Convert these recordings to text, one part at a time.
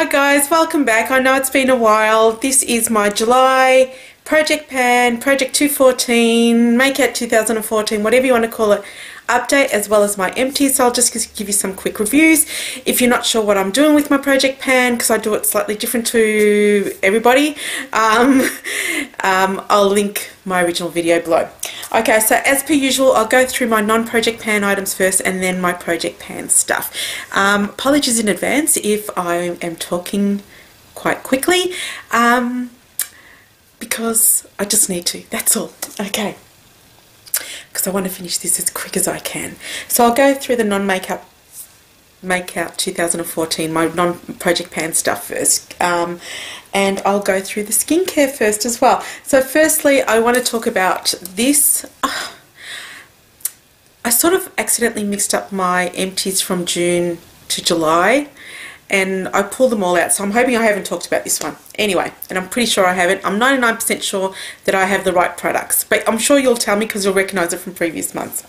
Hi guys, welcome back. I know it's been a while. This is my July Project Pan, Project 214, Makeout 2014, whatever you want to call it, update, as well as my empties. So I'll just give you some quick reviews. If you're not sure what I'm doing with my Project Pan, because I do it slightly different to everybody, I'll link my original video below. Okay, so as per usual, I'll go through my non-Project Pan items first and then my Project Pan stuff. Apologies in advance if I am talking quite quickly, because I just need to, that's all. Okay, because I want to finish this as quick as I can. So I'll go through the non-Makeout 2014, my non-Project Pan stuff first, and I'll go through the skincare first as well. So firstly, I want to talk about this. I sort of accidentally mixed up my empties from June to July, and I pulled them all out, so I'm hoping I haven't talked about this one. Anyway, and I'm pretty sure I haven't. I'm 99% sure that I have the right products, but I'm sure you'll tell me because you'll recognise it from previous months.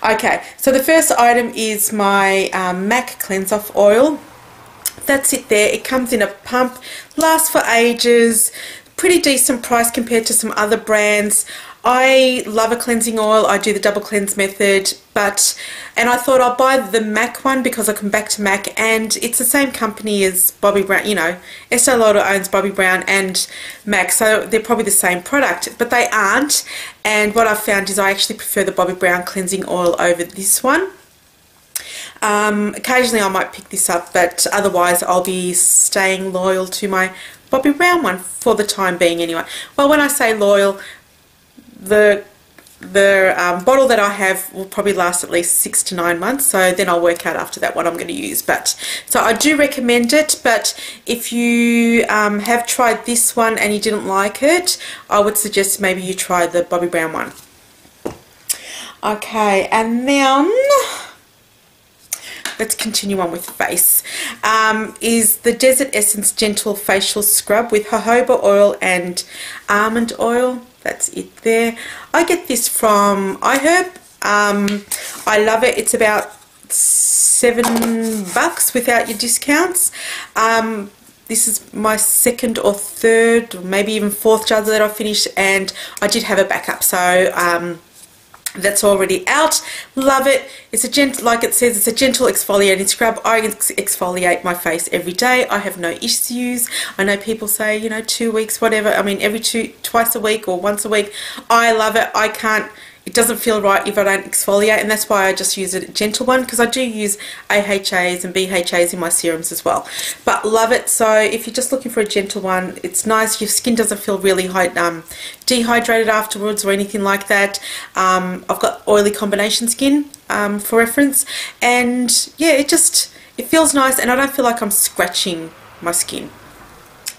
Okay, so the first item is my MAC Cleanse Off Oil. That's it there. It comes in a pump, lasts for ages, pretty decent price compared to some other brands. I love a cleansing oil. I do the double cleanse method, and I thought I'll buy the MAC one because I come back to MAC, and it's the same company as Bobbi Brown. You know, Estee Lauder owns Bobbi Brown and MAC, so they're probably the same product, but they aren't. And what I've found is I actually prefer the Bobbi Brown cleansing oil over this one. Occasionally I might pick this up, but otherwise I'll be staying loyal to my Bobbi Brown one for the time being anyway. Well, when I say loyal, the bottle that I have will probably last at least 6 to 9 months, so then I'll work out after that what I'm going to use. But so I do recommend it, but if you have tried this one and you didn't like it, I would suggest maybe you try the Bobbi Brown one. Okay, and then let's continue on with face. Is the Desert Essence Gentle Facial Scrub with jojoba oil and almond oil. That's it there. I get this from iHerb. I love it. It's about $7 without your discounts. This is my second or third, or maybe even fourth jar that I finished, and I did have a backup, so that's already out. Love it. It's a gentle, like it says, it's a gentle exfoliating scrub. I exfoliate my face every day. I have no issues. I know people say, you know, 2 weeks, whatever. I mean, twice a week or once a week. I love it. I can't, it doesn't feel right if I don't exfoliate, and that's why I just use a gentle one, because I do use AHAs and BHAs in my serums as well. But love it. So if you're just looking for a gentle one, it's nice. Your skin doesn't feel really dehydrated afterwards or anything like that. I've got oily combination skin for reference, and yeah, it feels nice, and I don't feel like I'm scratching my skin.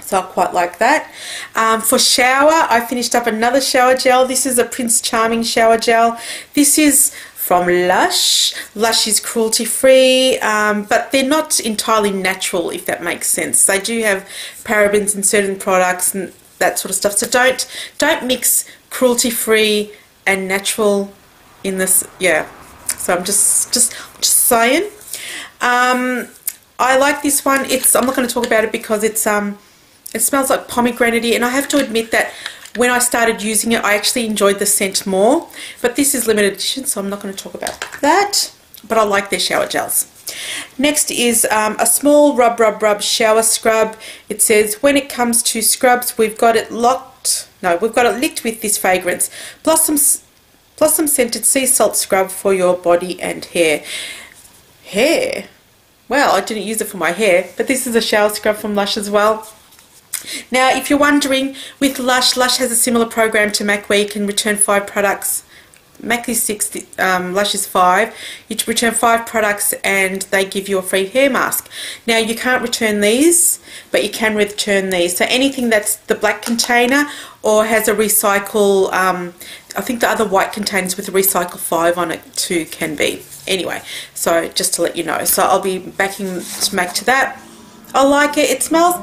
So I quite like that. For shower, I finished up another shower gel. This is a Prince Charming shower gel. This is from Lush. Lush is cruelty free, but they're not entirely natural, if that makes sense. They do have parabens in certain products and that sort of stuff. So don't mix cruelty free and natural in this. Yeah. So I'm just saying. I like this one. I'm not going to talk about it because it smells like pomegranate, and I have to admit that when I started using it, I actually enjoyed the scent more. But this is limited edition, so I'm not going to talk about that. But I like their shower gels. Next is a small rub shower scrub. It says, when it comes to scrubs, we've got it licked with this fragrance. Blossom scented sea salt scrub for your body and hair. Hair? Well, I didn't use it for my hair, but this is a shower scrub from Lush as well. Now, if you're wondering, with Lush has a similar program to MAC where you can return 5 products. MAC is 6, Lush is 5. You return 5 products and they give you a free hair mask. Now, you can't return these, but you can return these. So anything that's the black container or has a recycle, I think the other white containers with a recycle 5 on it too can be. Anyway, so just to let you know. So I'll be backing MAC to that. I like it. It smells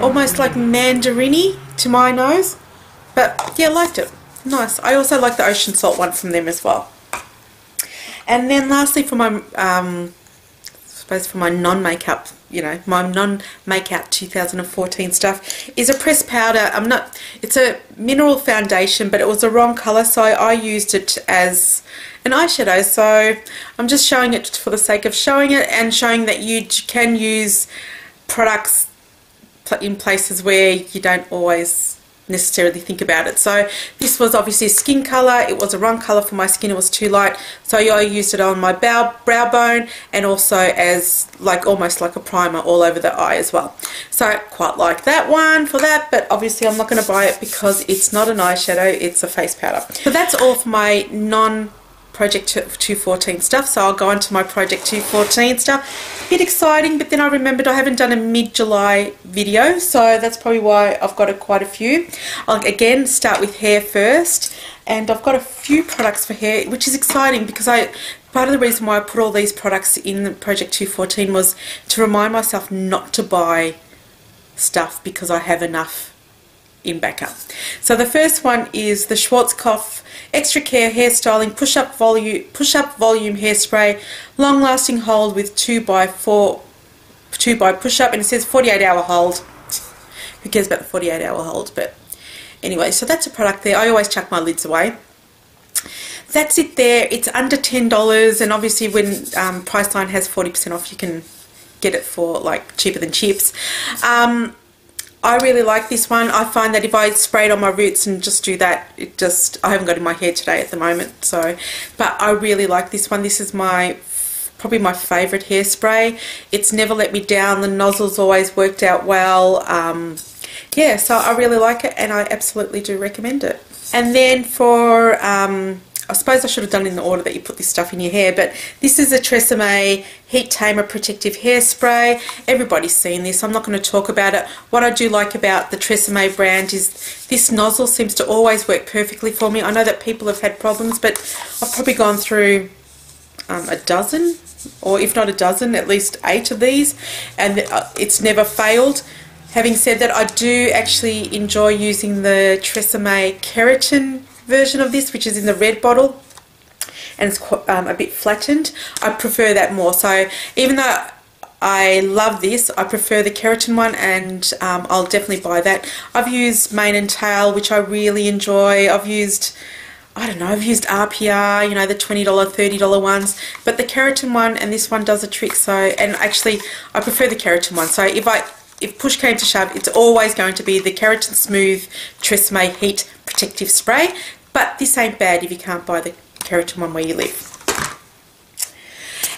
almost like mandarin-y to my nose, but yeah, I liked it. Nice. I also like the ocean salt one from them as well. And then lastly, for my suppose for my non-makeup, you know, my non-Makeout 2014 stuff, is a pressed powder. It's a mineral foundation, but it was the wrong colour, so I used it as an eyeshadow. So I'm just showing it for the sake of showing it, and showing that you can use products in places where you don't always necessarily think about it. So this was obviously a skin colour. It was a wrong colour for my skin. It was too light, so I used it on my brow bone, and also as like almost like a primer all over the eye as well. So I quite like that one for that, but obviously I'm not going to buy it because it's not an eyeshadow, it's a face powder. So that's all for my Project 214 stuff. So I'll go on to my Project 214 stuff. A bit exciting, but then I remembered I haven't done a mid-July video, so that's probably why I've got quite a few. I'll again start with hair first, and I've got a few products for hair, which is exciting because part of the reason why I put all these products in the Project 214 was to remind myself not to buy stuff because I have enough in backup. So the first one is the Schwarzkopf Extra Care Hair Styling Push-Up Volume Hairspray, long lasting hold with 2x push-up, and it says 48-hour hold. Who cares about the 48-hour hold? But anyway, so that's a product there. I always chuck my lids away. That's it there. It's under $10, and obviously when Priceline has 40% off, you can get it for like cheaper than chips. I really like this one. I find that if I spray it on my roots and just do that, I haven't got it in my hair today at the moment, so, but I really like this one. This is probably my favourite hairspray. It's never let me down. The nozzle's always worked out well. Yeah, so I really like it, and I absolutely do recommend it. And then for I suppose I should have done it in the order that you put this stuff in your hair, but this is a Tresemme Heat Tamer Protective Hairspray. Everybody's seen this. I'm not going to talk about it. What I do like about the Tresemme brand is this nozzle seems to always work perfectly for me. I know that people have had problems, but I've probably gone through a dozen, or if not a dozen, at least 8 of these, and it's never failed. Having said that, I do actually enjoy using the Tresemme Keratin version of this, which is in the red bottle, and it's a bit flattened. I prefer that more. So even though I love this, I prefer the keratin one, and I'll definitely buy that. I've used Mane and Tail, which I really enjoy. I've used, I don't know, I've used RPR, you know, the $20, $30 ones, but the keratin one and this one does a trick. So, and actually I prefer the keratin one. So if push came to shove, it's always going to be the Keratin Smooth Tresemme Heat Protective Spray. But this ain't bad if you can't buy the keratin one where you live.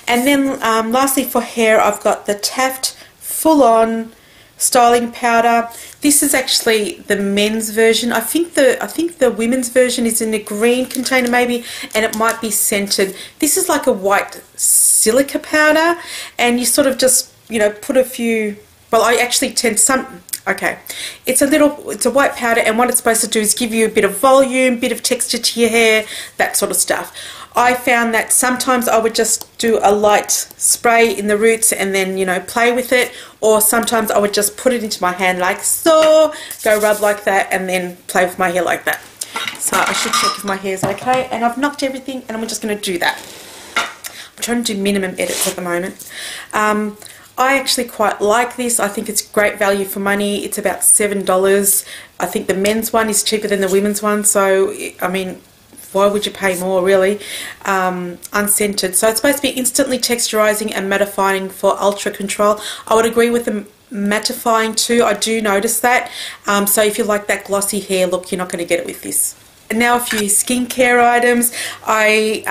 And then lastly for hair, I've got the Taft Full On Styling Powder. This is actually the men's version. I think the women's version is in a green container maybe, and it might be scented. This is like a white silica powder, and you sort of just, you know, put a few, well, I actually tend some, okay, it's a white powder, and what it's supposed to do is give you a bit of volume, bit of texture to your hair, that sort of stuff. I found that sometimes I would just do a light spray in the roots and then, you know, play with it, or sometimes I would just put it into my hand like so, go rub like that, and then play with my hair like that. So I should check if my hair's okay, and I've knocked everything, and I'm just going to do that. I'm trying to do minimum edits at the moment. I actually quite like this. I think it's great value for money. It's about $7. I think the men's one is cheaper than the women's one, so I mean, why would you pay more, really? Unscented. So it's supposed to be instantly texturizing and mattifying for ultra control. I would agree with the mattifying too. I do notice that. So if you like that glossy hair look, you're not going to get it with this. And now a few skincare items. I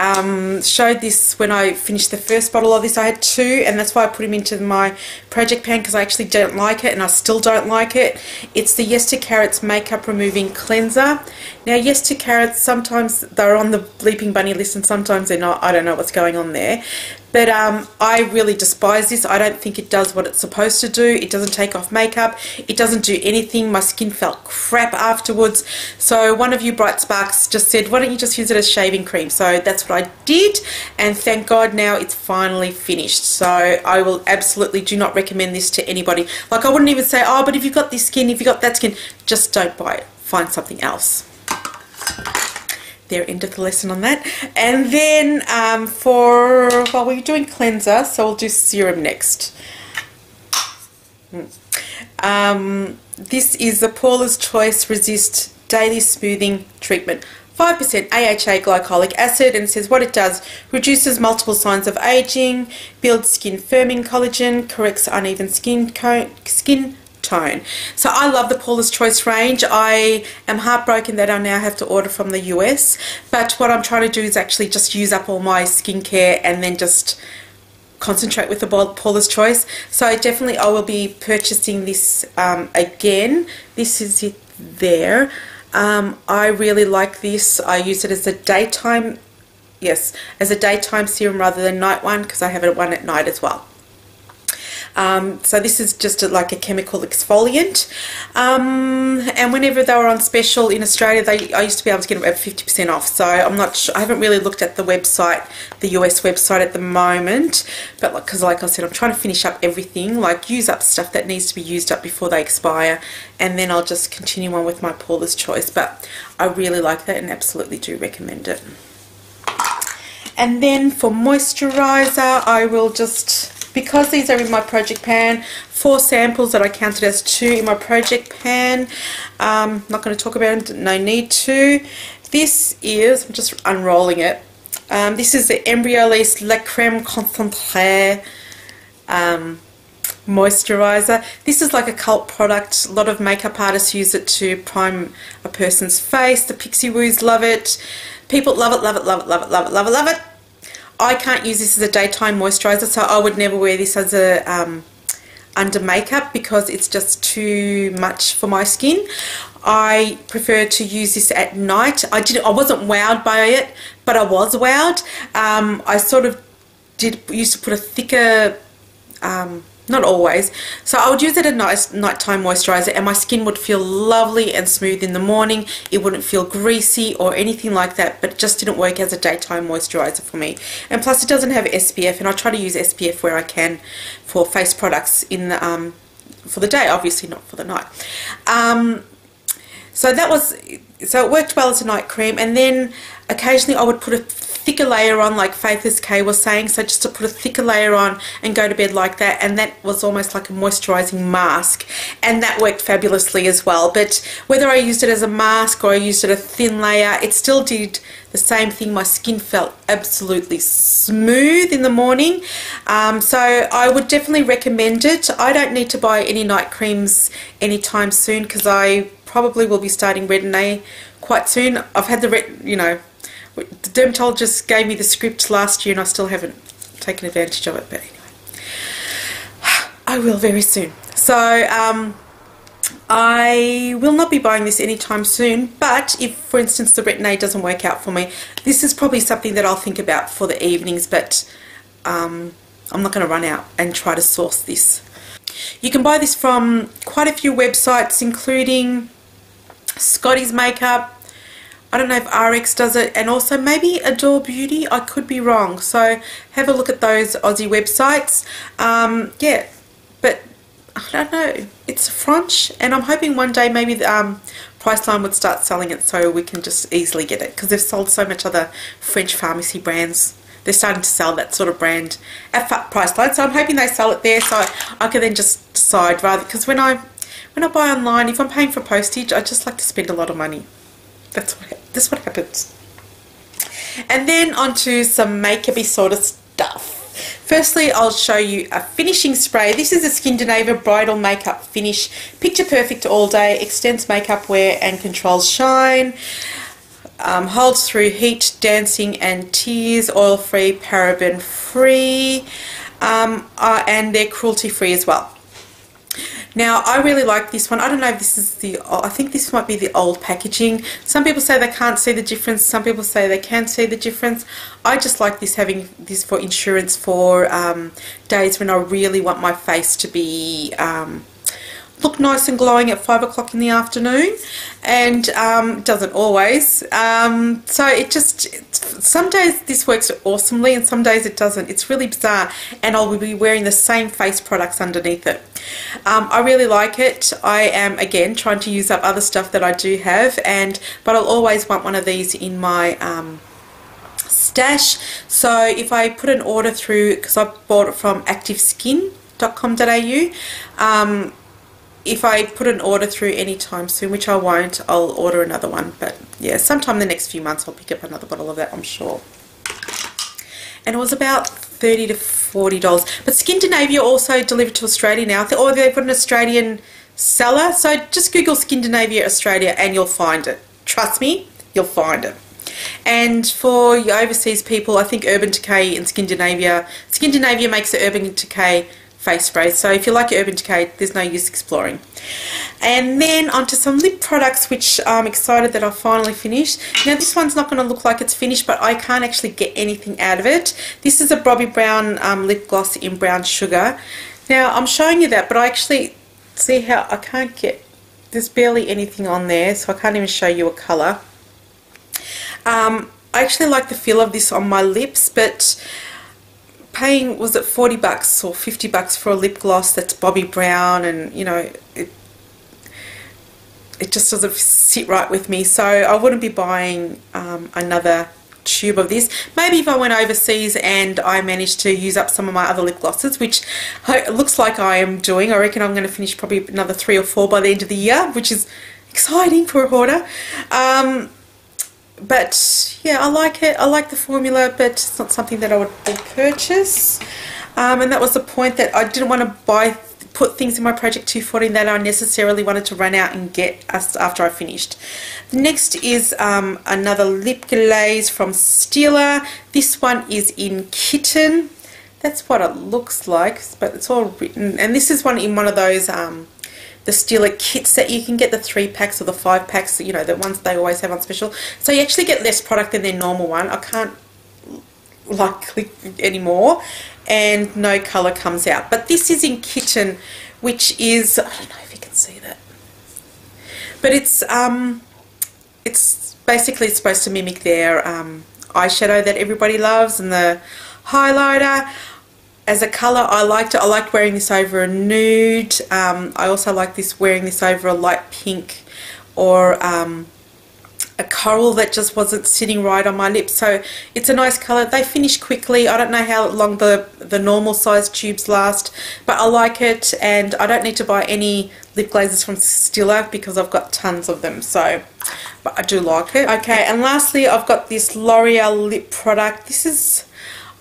showed this when I finished the first bottle of this. I had 2, and that's why I put them into my project pan, because I actually don't like it, and I still don't like it. It's the Yes to Carrots Makeup Removing Cleanser. Now, Yes to Carrots, sometimes they're on the Bleeping Bunny list and sometimes they're not. I don't know what's going on there. But I really despise this. I don't think it does what it's supposed to do. It doesn't take off makeup. It doesn't do anything. My skin felt crap afterwards. So one of you Bright Sparks just said, why don't you just use it as shaving cream? So that's what I did. And thank God now it's finally finished. So I will absolutely do not recommend this to anybody. Like, I wouldn't even say, oh, but if you've got this skin, if you've got that skin, just don't buy it. Find something else. there, end of the lesson on that. And then well, we're doing cleanser, so we'll do serum next. This is the Paula's Choice Resist Daily Smoothing Treatment. 5% AHA glycolic acid, and it says what it does: reduces multiple signs of aging, builds skin firming collagen, corrects uneven skin tone. So I love the Paula's Choice range. I am heartbroken that I now have to order from the US, but what I'm trying to do is actually just use up all my skincare and then just concentrate with the Paula's Choice. So I will be purchasing this again. This is it there. I really like this. I use it as a daytime, as a daytime serum rather than night one, because I have one at night as well. So this is just like a chemical exfoliant, and whenever they were on special in Australia, I used to be able to get them at 50% off. So I'm not sure, I haven't really looked at the website, the US website at the moment, but because like I said, I'm trying to finish up everything, like use up stuff that needs to be used up before they expire, and then I'll just continue on with my Paula's Choice. But I really like that and absolutely do recommend it. And then for moisturiser, I will just, because these are in my project pan, 4 samples that I counted as 2 in my project pan. Not going to talk about it, no need to. This is, I'm just unrolling it. This is the Embryolisse La Crème Concentrée moisturiser. This is like a cult product. A lot of makeup artists use it to prime a person's face. The Pixie Woos love it. People love it, love it, love it, love it, love it, love it, love it. I can't use this as a daytime moisturiser, so I would never wear this as a under makeup because it's just too much for my skin. I prefer to use this at night. I wasn't wowed by it, but I was wowed. I sort of used to put a thicker, not always, so I would use it at nighttime moisturiser, and my skin would feel lovely and smooth in the morning. It wouldn't feel greasy or anything like that, but it just didn't work as a daytime moisturiser for me. And plus it doesn't have SPF, and I try to use SPF where I can for face products in the, for the day, obviously not for the night. So it worked well as a night cream, and then occasionally I would put a thicker layer on, like Faithless K was saying, so just to put a thicker layer on and go to bed like that, and that was almost like a moisturising mask, and that worked fabulously as well. But whether I used it as a mask or I used it a thin layer, it still did the same thing. My skin felt absolutely smooth in the morning, so I would definitely recommend it. I don't need to buy any night creams anytime soon because I probably will be starting Retin-A quite soon. I've had the the dermatologist gave me the script last year and I still haven't taken advantage of it, but anyway, I will very soon. So I will not be buying this anytime soon, but if, for instance, the Retin-A doesn't work out for me, this is probably something that I'll think about for the evenings, but I'm not going to run out and try to source this. You can buy this from quite a few websites, including Scotty's Makeup. I don't know if RX does it, and also maybe Adore Beauty. I could be wrong, so have a look at those Aussie websites. Yeah, but I don't know, it's French, and I'm hoping one day maybe the Priceline would start selling it so we can just easily get it, because they've sold so much other French pharmacy brands. They're starting to sell that sort of brand at Priceline, so I'm hoping they sell it there so I can then just decide, rather, because when I buy online, if I'm paying for postage, I just like to spend a lot of money. That's what happens. And then onto some makeup-y sort of stuff. Firstly, I'll show you a finishing spray. This is a Skindinavia Bridal Makeup Finish. Picture perfect all day, extends makeup wear and controls shine. Holds through heat, dancing and tears, oil-free, paraben-free, and they're cruelty-free as well. Now, I really like this one. I don't know if this is I think this might be the old packaging. Some people say they can't see the difference. Some people say they can see the difference. I just like this, having this for insurance for days when I really want my face to be look nice and glowing at 5 o'clock in the afternoon, and doesn't always. So it just, some days this works awesomely and some days it doesn't. It's really bizarre, and I'll be wearing the same face products underneath it. I really like it. I am again trying to use up other stuff that I do have, but I'll always want one of these in my stash. So if I put an order through, because I bought it from activeskin.com.au, if I put an order through anytime soon, which I won't, I'll order another one. But yeah, sometime in the next few months I'll pick up another bottle of that, I'm sure. And it was about $30 to $40. But Skindinavia also delivered to Australia now. Or they've got an Australian seller. So just Google Skindinavia Australia and you'll find it. Trust me, you'll find it. And for your overseas people, I think Urban Decay and Skindinavia makes the Urban Decay face spray. So if you like your Urban Decay, there's no use exploring. And then onto some lip products, which I'm excited that I finally finished. Now this one's not going to look like it's finished, but I can't actually get anything out of it. This is a Bobbi Brown lip gloss in Brown Sugar. Now I'm showing you that, but I actually see how I can't get, there's barely anything on there, so I can't even show you a colour. I actually like the feel of this on my lips, but paying, was it $40 or $50 for a lip gloss that's Bobbi Brown, and you know, it just doesn't sit right with me, so I wouldn't be buying another tube of this. Maybe if I went overseas and I managed to use up some of my other lip glosses, which it looks like I am doing. I reckon I'm going to finish probably another 3 or 4 by the end of the year, which is exciting for a hoarder. But yeah, I like it. I like the formula, but it's not something that I would purchase. And that was the point, that I didn't want to put things in my Project 214 that I necessarily wanted to run out and get after I finished. The next is another lip glaze from Stila. This one is in Kitten. That's what it looks like, but it's all written. And this is one in one of those the Stila kits that you can get, the 3 packs or the 5 packs, you know, the ones they always have on special. So you actually get less product than their normal one. I can't like click anymore, and no colour comes out. But this is in Kitten, which is, I don't know if you can see that, but it's basically supposed to mimic their eyeshadow that everybody loves, and the highlighter. As a colour, I liked it. I liked wearing this over a nude. I also like wearing this over a light pink, or a coral that just wasn't sitting right on my lips. So it's a nice colour. They finish quickly. I don't know how long the normal size tubes last, but I like it, and I don't need to buy any lip glazes from Stila because I've got tons of them. So, but I do like it. Okay, and lastly, I've got this L'Oreal lip product. This is,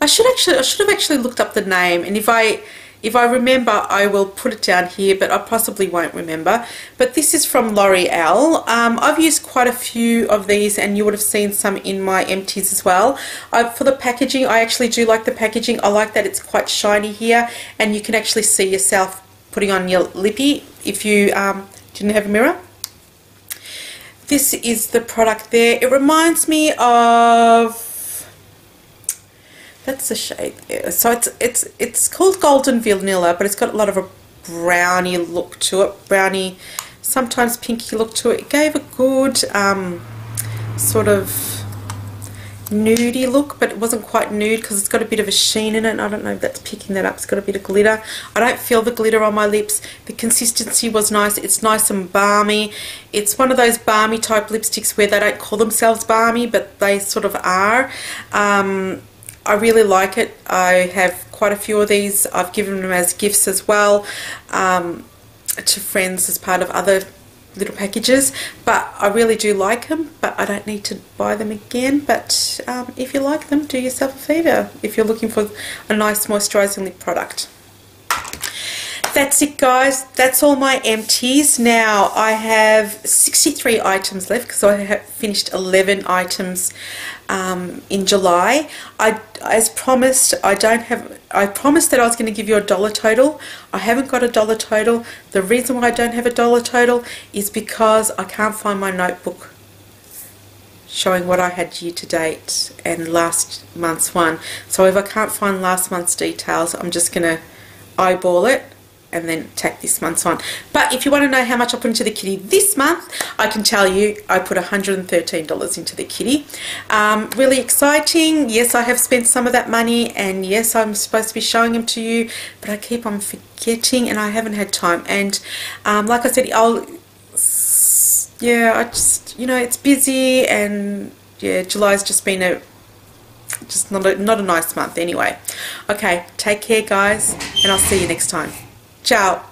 I should have actually looked up the name, and if I remember, I will put it down here, but I possibly won't remember. But this is from L'Oreal. I've used quite a few of these, and you would have seen some in my empties as well. For the packaging, I actually do like the packaging. I like that it's quite shiny here, and you can actually see yourself putting on your lippy if you didn't have a mirror. This is the product there. It reminds me of, that's the shade there. So it's called Golden Vanilla, but it's got a lot of a brownie look to it. Brownie, sometimes pinky look to it. It gave a good sort of nudie look, but it wasn't quite nude because it's got a bit of a sheen in it. I don't know if that's picking that up. It's got a bit of glitter. I don't feel the glitter on my lips. The consistency was nice. It's nice and balmy. It's one of those balmy type lipsticks where they don't call themselves balmy, but they sort of are. I really like it. I have quite a few of these. I've given them as gifts as well to friends as part of other little packages, but I really do like them, but I don't need to buy them again. But if you like them, do yourself a favour if you're looking for a nice moisturising lip product. That's it, guys. That's all my empties. Now I have 63 items left because I have finished 11 items in July. As promised, I promised that I was going to give you a dollar total. I haven't got a dollar total. The reason why I don't have a dollar total is because I can't find my notebook showing what I had year to date and last month's one. So if I can't find last month's details, I'm just going to eyeball it and then tack this month's on. But if you want to know how much I put into the kitty this month, I can tell you I put $113 into the kitty. Really exciting. Yes, I have spent some of that money, and yes, I'm supposed to be showing them to you, but I keep on forgetting and I haven't had time. And like I said, yeah, I just, you know, it's busy, and yeah, July's just been not a nice month anyway. Okay, take care guys, and I'll see you next time. Ciao.